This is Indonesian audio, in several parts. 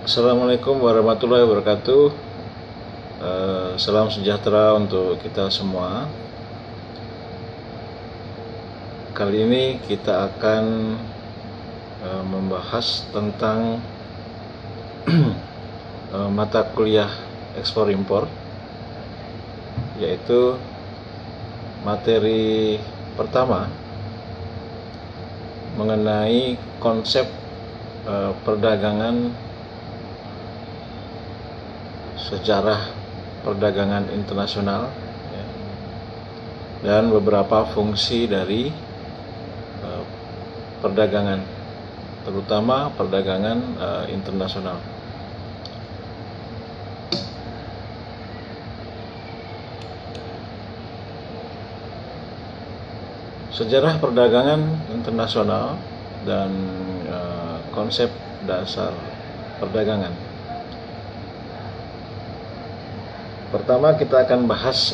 Assalamualaikum warahmatullahi wabarakatuh. Salam sejahtera untuk kita semua. Kali ini kita akan membahas tentang mata kuliah ekspor impor, yaitu materi pertama mengenai konsep perdagangan, sejarah perdagangan internasional, dan beberapa fungsi dari perdagangan, terutama perdagangan internasional. Sejarah perdagangan internasional dan konsep dasar perdagangan. Pertama kita akan bahas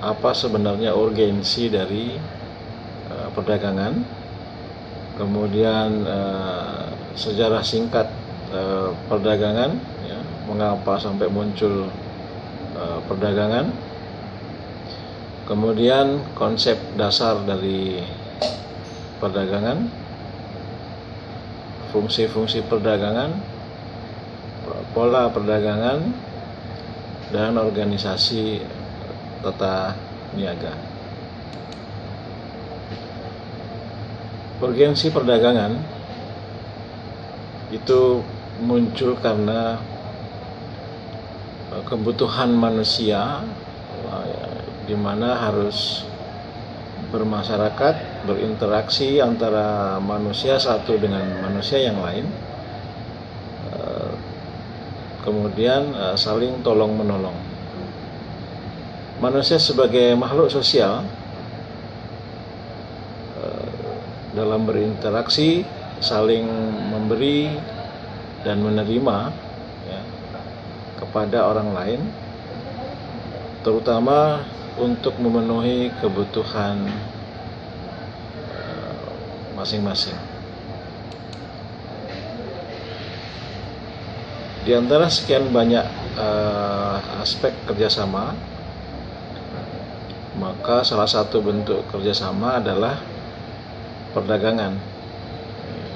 apa sebenarnya urgensi dari perdagangan, kemudian sejarah singkat perdagangan, mengapa sampai muncul perdagangan, kemudian konsep dasar dari perdagangan, fungsi-fungsi perdagangan, pola perdagangan, dan organisasi tata niaga. Urgensi perdagangan itu muncul karena kebutuhan manusia, di mana harus bermasyarakat, berinteraksi antara manusia satu dengan manusia yang lain, kemudian saling tolong menolong. Manusia sebagai makhluk sosial, dalam berinteraksi saling memberi dan menerima kepada orang lain, terutama untuk memenuhi kebutuhan masing-masing. Di antara sekian banyak aspek kerjasama, maka salah satu bentuk kerjasama adalah perdagangan,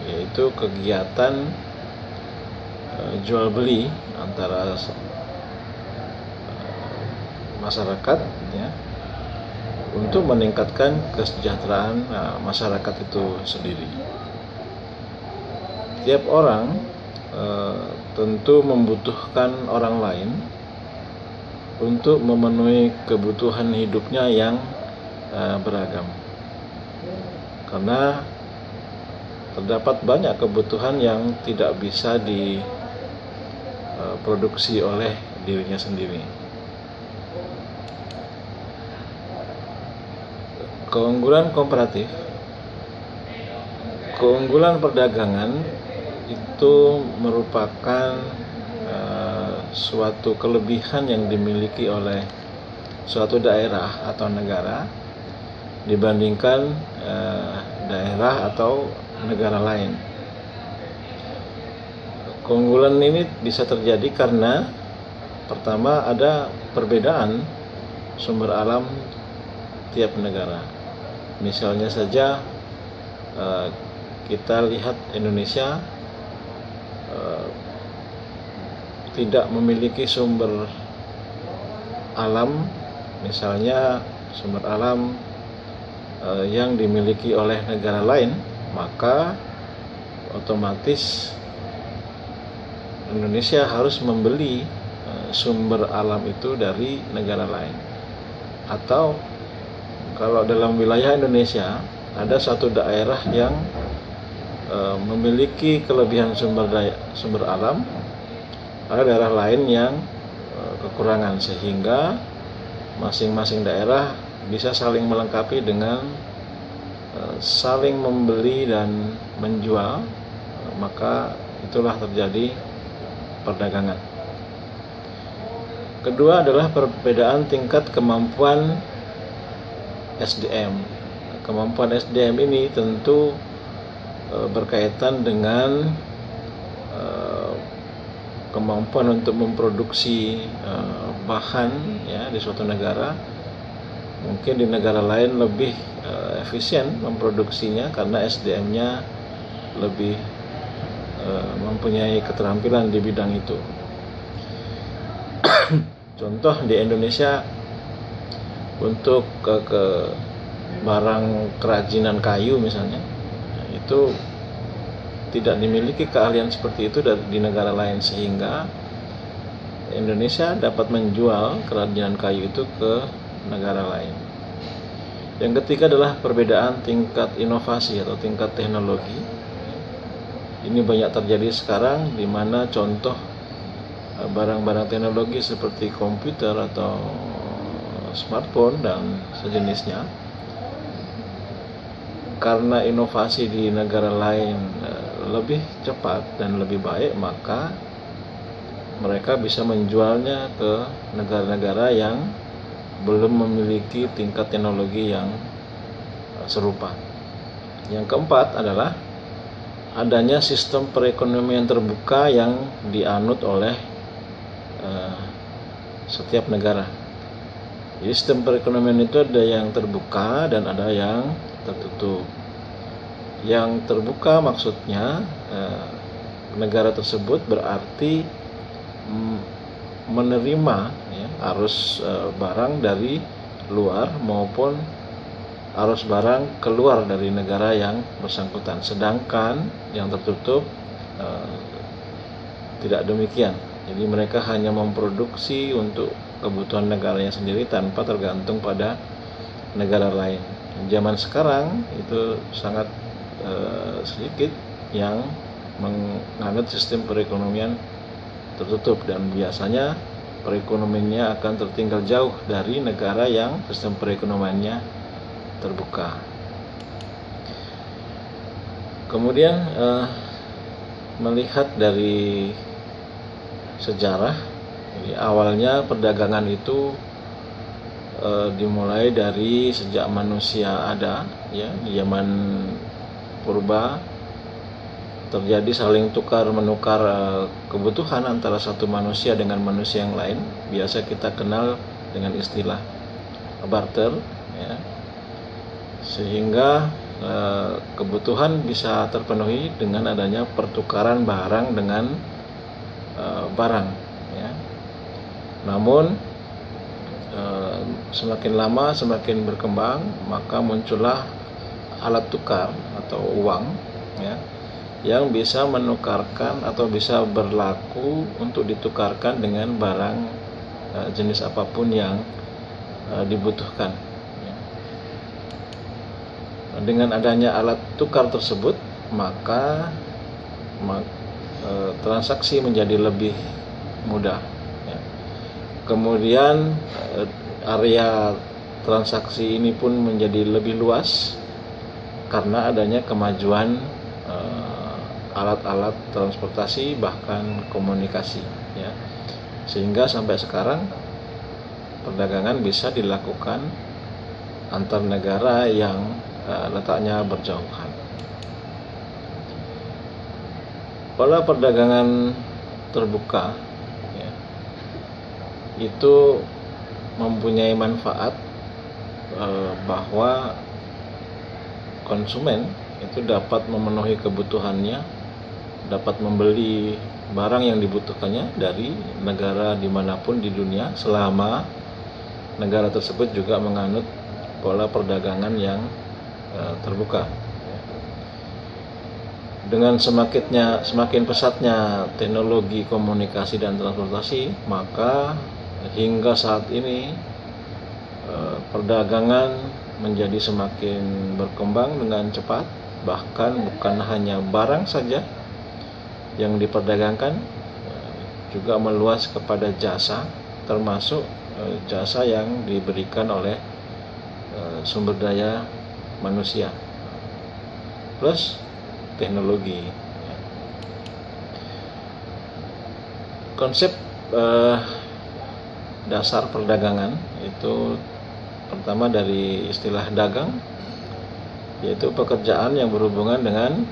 yaitu kegiatan jual beli antara masyarakat, untuk meningkatkan kesejahteraan masyarakat itu sendiri. Tiap orang tentu membutuhkan orang lain untuk memenuhi kebutuhan hidupnya yang beragam, karena terdapat banyak kebutuhan yang tidak bisa diproduksi oleh dirinya sendiri. Keunggulan komparatif, keunggulan perdagangan itu merupakan suatu kelebihan yang dimiliki oleh suatu daerah atau negara dibandingkan daerah atau negara lain. Keunggulan ini bisa terjadi karena pertama ada perbedaan sumber alam tiap negara. Misalnya saja kita lihat Indonesia tidak memiliki sumber alam, misalnya sumber alam yang dimiliki oleh negara lain, maka otomatis Indonesia harus membeli sumber alam itu dari negara lain. Atau kalau dalam wilayah Indonesia ada satu daerah yang memiliki kelebihan sumber alam, ada daerah lain yang kekurangan, sehingga masing-masing daerah bisa saling melengkapi dengan saling membeli dan menjual, maka itulah terjadi perdagangan. Kedua adalah perbedaan tingkat kemampuan SDM. Kemampuan SDM ini tentu berkaitan dengan kemampuan untuk memproduksi bahan ya di suatu negara, mungkin di negara lain lebih efisien memproduksinya karena SDM-nya lebih mempunyai keterampilan di bidang itu. Contoh di Indonesia untuk ke barang kerajinan kayu misalnya, itu tidak dimiliki keahlian seperti itu di negara lain, sehingga Indonesia dapat menjual kerajinan kayu itu ke negara lain. Yang ketiga adalah perbedaan tingkat inovasi atau tingkat teknologi. Ini banyak terjadi sekarang, di mana contoh barang-barang teknologi seperti komputer atau smartphone dan sejenisnya, karena inovasi di negara lain lebih cepat dan lebih baik, maka mereka bisa menjualnya ke negara-negara yang belum memiliki tingkat teknologi yang serupa. Yang keempat adalah adanya sistem perekonomian terbuka yang dianut oleh setiap negara. Jadi sistem perekonomian itu ada yang terbuka dan ada yang tertutup. Yang terbuka maksudnya negara tersebut berarti menerima arus barang dari luar maupun arus barang keluar dari negara yang bersangkutan. Sedangkan yang tertutup tidak demikian. Jadi mereka hanya memproduksi untuk kebutuhan negaranya sendiri tanpa tergantung pada negara lain. Zaman sekarang itu sangat sedikit yang menganut sistem perekonomian tertutup, dan biasanya perekonomiannya akan tertinggal jauh dari negara yang sistem perekonomiannya terbuka. Kemudian melihat dari sejarah, jadi awalnya perdagangan itu dimulai dari sejak manusia ada, ya, di zaman purba terjadi saling tukar menukar kebutuhan antara satu manusia dengan manusia yang lain. Biasa kita kenal dengan istilah barter, ya. Sehingga kebutuhan bisa terpenuhi dengan adanya pertukaran barang dengan barang, ya. Namun semakin lama semakin berkembang, maka muncullah alat tukar atau uang, ya, yang bisa menukarkan atau bisa berlaku untuk ditukarkan dengan barang jenis apapun yang dibutuhkan, ya. Dengan adanya alat tukar tersebut, maka transaksi menjadi lebih mudah, ya. Kemudian area transaksi ini pun menjadi lebih luas karena adanya kemajuan alat-alat transportasi bahkan komunikasi, ya. Sehingga sampai sekarang perdagangan bisa dilakukan antar negara yang letaknya berjauhan. Pola perdagangan terbuka, ya, itu mempunyai manfaat bahwa konsumen itu dapat memenuhi kebutuhannya, dapat membeli barang yang dibutuhkannya dari negara dimanapun di dunia, selama negara tersebut juga menganut pola perdagangan yang terbuka. Dengan semakin pesatnya teknologi komunikasi dan transportasi, maka hingga saat ini perdagangan menjadi semakin berkembang dengan cepat. Bahkan bukan hanya barang saja yang diperdagangkan, juga meluas kepada jasa, termasuk jasa yang diberikan oleh sumber daya manusia plus teknologi. Konsep dasar perdagangan itu pertama dari istilah dagang, yaitu pekerjaan yang berhubungan dengan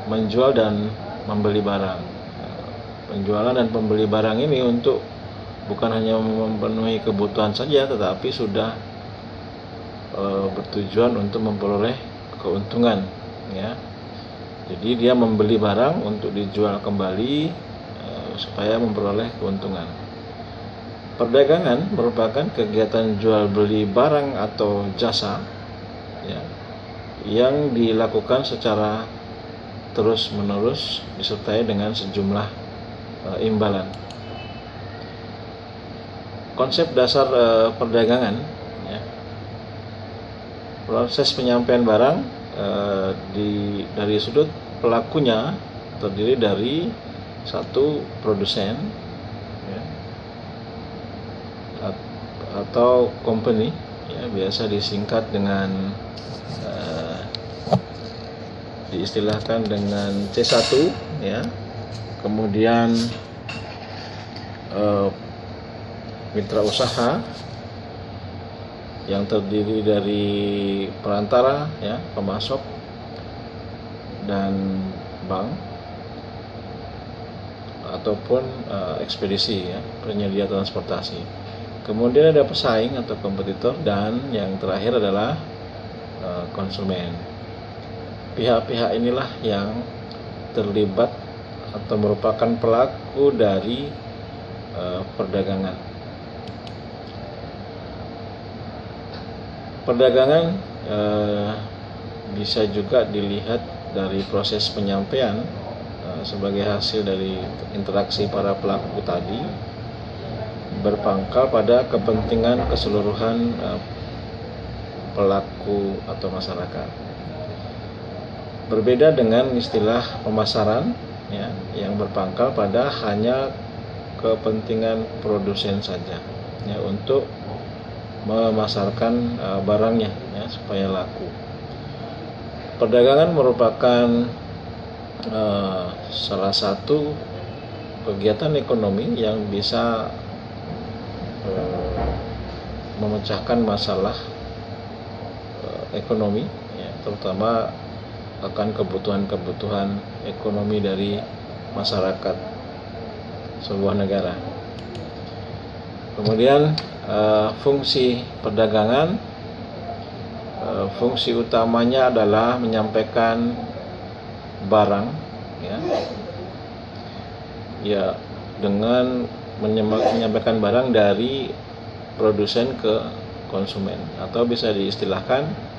menjual dan membeli barang. penjualan dan pembeli barang ini untuk bukan hanya memenuhi kebutuhan saja, tetapi sudah bertujuan untuk memperoleh keuntungan, ya. Jadi dia membeli barang untuk dijual kembali supaya memperoleh keuntungan. Perdagangan merupakan kegiatan jual beli barang atau jasa, ya, yang dilakukan secara terus menerus disertai dengan sejumlah imbalan. Konsep dasar perdagangan, ya. Proses penyampaian barang dari sudut pelakunya terdiri dari satu produsen, ya, atau company, ya, biasa disingkat dengan diistilahkan dengan C1, ya. Kemudian mitra usaha yang terdiri dari perantara, ya, pemasok dan bank ataupun ekspedisi, ya, penyedia transportasi. Kemudian ada pesaing atau kompetitor, dan yang terakhir adalah konsumen. Pihak-pihak inilah yang terlibat atau merupakan pelaku dari perdagangan. Perdagangan bisa juga dilihat dari proses penyampaian sebagai hasil dari interaksi para pelaku tadi, berpangkal pada kepentingan keseluruhan pelaku atau masyarakat. Berbeda dengan istilah pemasaran, ya, yang berpangkal pada hanya kepentingan produsen saja, ya, untuk memasarkan barangnya, ya, supaya laku. Perdagangan merupakan salah satu kegiatan ekonomi yang bisa memecahkan masalah ekonomi, ya, terutama akan kebutuhan-kebutuhan ekonomi dari masyarakat sebuah negara. Kemudian fungsi perdagangan, fungsi utamanya adalah menyampaikan barang, ya, dengan menyampaikan barang dari produsen ke konsumen, atau bisa diistilahkan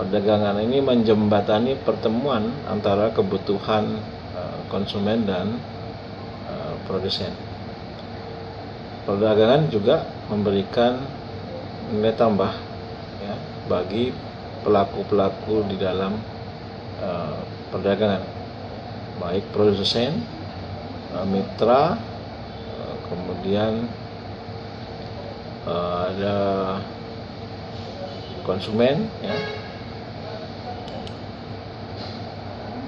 perdagangan ini menjembatani pertemuan antara kebutuhan konsumen dan produsen. Perdagangan juga memberikan nilai tambah, ya, bagi pelaku-pelaku di dalam perdagangan, baik produsen, mitra, kemudian ada konsumen, ya.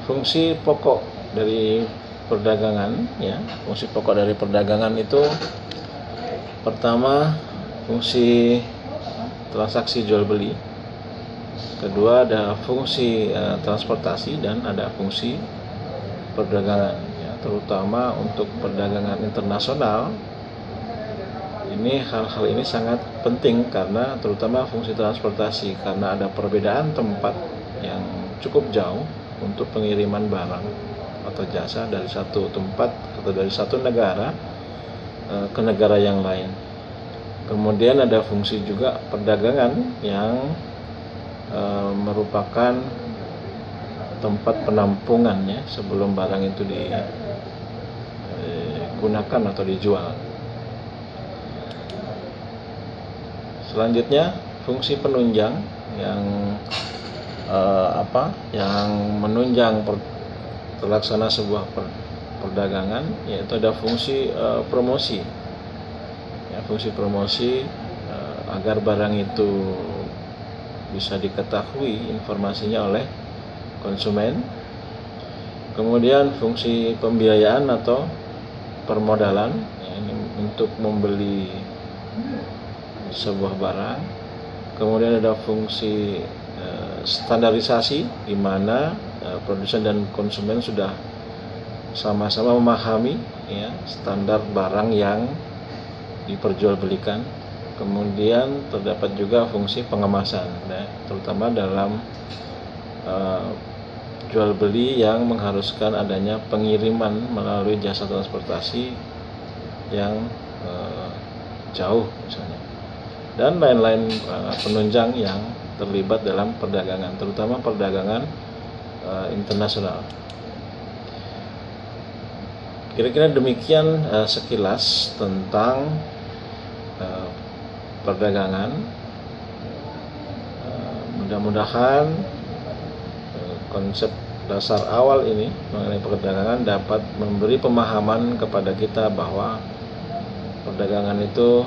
Fungsi pokok dari perdagangan, ya, fungsi pokok dari perdagangan itu pertama fungsi transaksi jual beli, kedua ada fungsi transportasi, dan ada fungsi perdagangan, ya, terutama untuk perdagangan internasional. Ini hal-hal ini sangat penting karena terutama fungsi transportasi, karena ada perbedaan tempat yang cukup jauh untuk pengiriman barang atau jasa dari satu tempat atau dari satu negara ke negara yang lain. Kemudian ada fungsi juga perdagangan yang merupakan tempat penampungannya sebelum barang itu digunakan atau dijual. Selanjutnya fungsi penunjang yang yang menunjang terlaksana sebuah perdagangan, yaitu ada fungsi promosi, ya, fungsi promosi agar barang itu bisa diketahui informasinya oleh konsumen. Kemudian fungsi pembiayaan atau permodalan, ya, ini untuk membeli sebuah barang. Kemudian ada fungsi standarisasi, di mana produsen dan konsumen sudah sama-sama memahami ya standar barang yang diperjualbelikan. Kemudian terdapat juga fungsi pengemasan, ya, terutama dalam jual beli yang mengharuskan adanya pengiriman melalui jasa transportasi yang jauh misalnya, dan lain-lain penunjang yang terlibat dalam perdagangan, terutama perdagangan internasional. Kira-kira demikian sekilas tentang perdagangan. Mudah-mudahan konsep dasar awal ini mengenai perdagangan dapat memberi pemahaman kepada kita bahwa perdagangan itu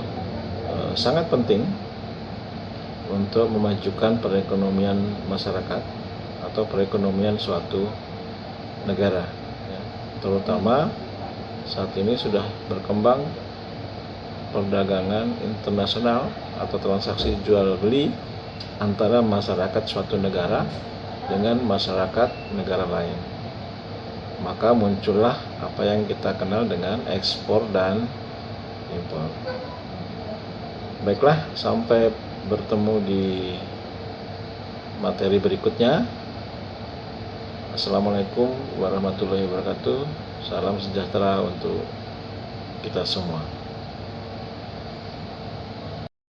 sangat penting untuk memajukan perekonomian masyarakat atau perekonomian suatu negara, ya. Terutama saat ini sudah berkembang perdagangan internasional atau transaksi jual beli antara masyarakat suatu negara dengan masyarakat negara lain. Maka muncullah apa yang kita kenal dengan ekspor dan impor. Baiklah, sampai bertemu di materi berikutnya. Assalamualaikum warahmatullahi wabarakatuh. Salam sejahtera untuk kita semua.